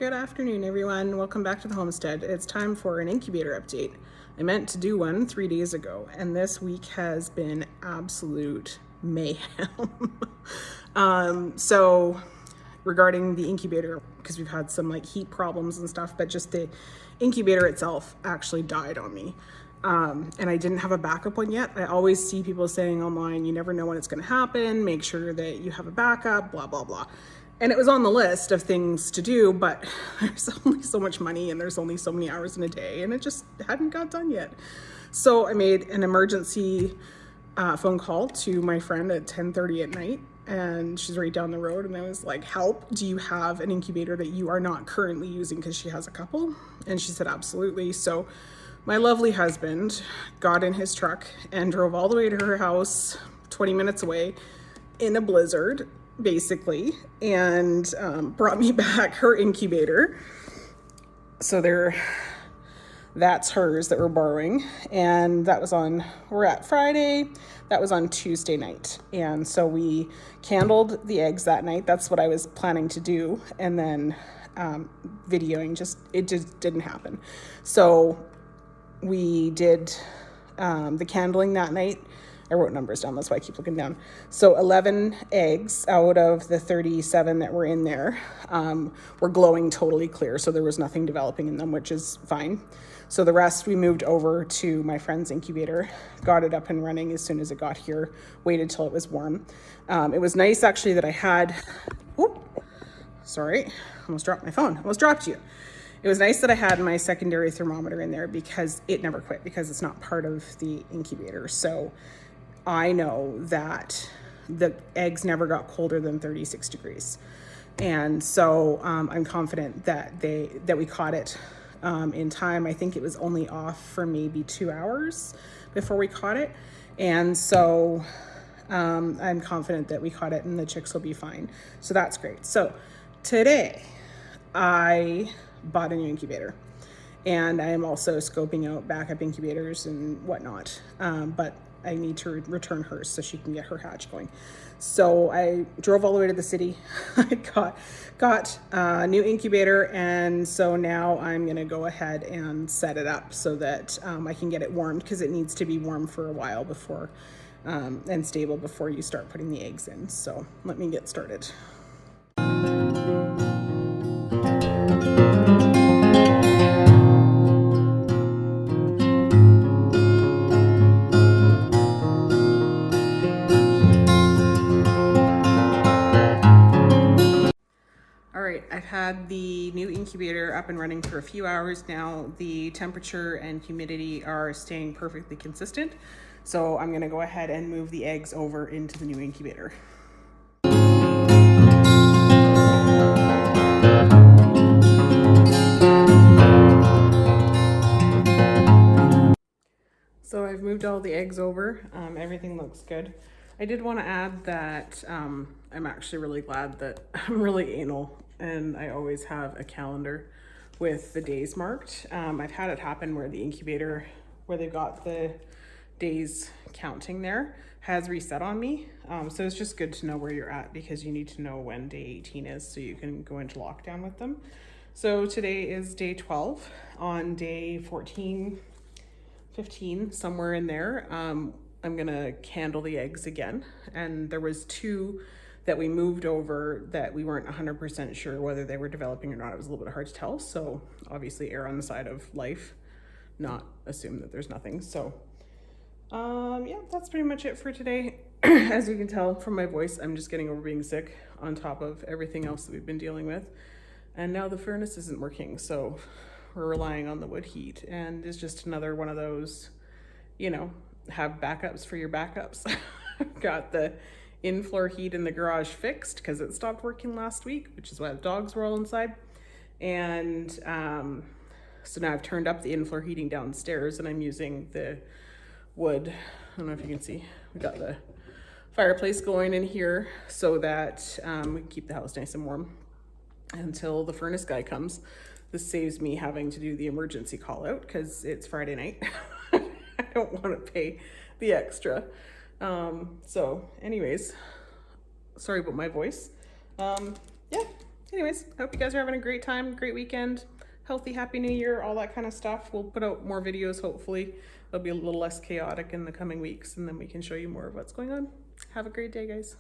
Good afternoon, everyone. Welcome back to the homestead. It's time for an incubator update. I meant to do one 3 days ago, and this week has been absolute mayhem. So regarding the incubator, because we've had some like heat problems and stuff, but just the incubator itself actually died on me. And I didn't have a backup one yet. I always see people saying online, you never know when it's going to happen. Make sure that you have a backup, blah, blah, blah. And it was on the list of things to do, but there's only so much money and there's only so many hours in a day, and it just hadn't got done yet. So I made an emergency phone call to my friend at 10:30 at night, and she's right down the road, and I was like, help, do you have an incubator that you are not currently using? Because she has a couple. And she said, absolutely. So my lovely husband got in his truck and drove all the way to her house 20 minutes away in a blizzard, basically, and brought me back her incubator. So that's hers that we're borrowing, and that was on, we're at Friday, that was on Tuesday night. And so we candled the eggs that night. That's what I was planning to do, and then videoing, it just didn't happen. So we did the candling that night. I wrote numbers down, that's why I keep looking down. So 11 eggs out of the 37 that were in there were glowing totally clear. So there was nothing developing in them, which is fine. So the rest we moved over to my friend's incubator, got it up and running as soon as it got here, waited till it was warm. It was nice actually that I had, sorry, almost dropped my phone, almost dropped you. It was nice that I had my secondary thermometer in there because it never quit, because it's not part of the incubator. So I know that the eggs never got colder than 36 degrees. And so I'm confident that we caught it in time. I think it was only off for maybe 2 hours before we caught it. And so I'm confident that we caught it and the chicks will be fine. So that's great. So today I bought a new incubator, and I am also scoping out backup incubators and whatnot. But I need to return hers so she can get her hatch going. So I drove all the way to the city. I got a new incubator, and so now I'm gonna go ahead and set it up so that I can get it warmed, because it needs to be warm for a while before and stable before you start putting the eggs in. So let me get started. I've had the new incubator up and running for a few hours now. The temperature and humidity are staying perfectly consistent. So I'm gonna go ahead and move the eggs over into the new incubator. So I've moved all the eggs over. Everything looks good. I did want to add that I'm actually really glad that I'm really anal, and I always have a calendar with the days marked. I've had it happen where the incubator, where they've got the days counting there, has reset on me. So it's just good to know where you're at, because you need to know when day 18 is so you can go into lockdown with them. So today is day 12. On day 14, 15, somewhere in there, I'm gonna candle the eggs again. And there was 2 that we moved over that we weren't 100% sure whether they were developing or not. It was a little bit hard to tell. So obviously err on the side of life, not assume that there's nothing. So yeah, that's pretty much it for today. As you can tell from my voice, I'm just getting over being sick on top of everything else that we've been dealing with. And now the furnace isn't working, so we're relying on the wood heat, and it's just another one of those, you know, have backups for your backups. Got the in-floor heat in the garage fixed because it stopped working last week, which is why the dogs were all inside. And so now I've turned up the in-floor heating downstairs, and I'm using the wood. I don't know if you can see, we got the fireplace going in here so that we can keep the house nice and warm until the furnace guy comes. This saves me having to do the emergency call out because it's Friday night. I don't want to pay the extra. So anyways, sorry about my voice. Yeah, anyways, I hope you guys are having a great time, great weekend, healthy, happy new year, all that kind of stuff. We'll put out more videos, hopefully. It'll be a little less chaotic in the coming weeks, and then we can show you more of what's going on. Have a great day, guys.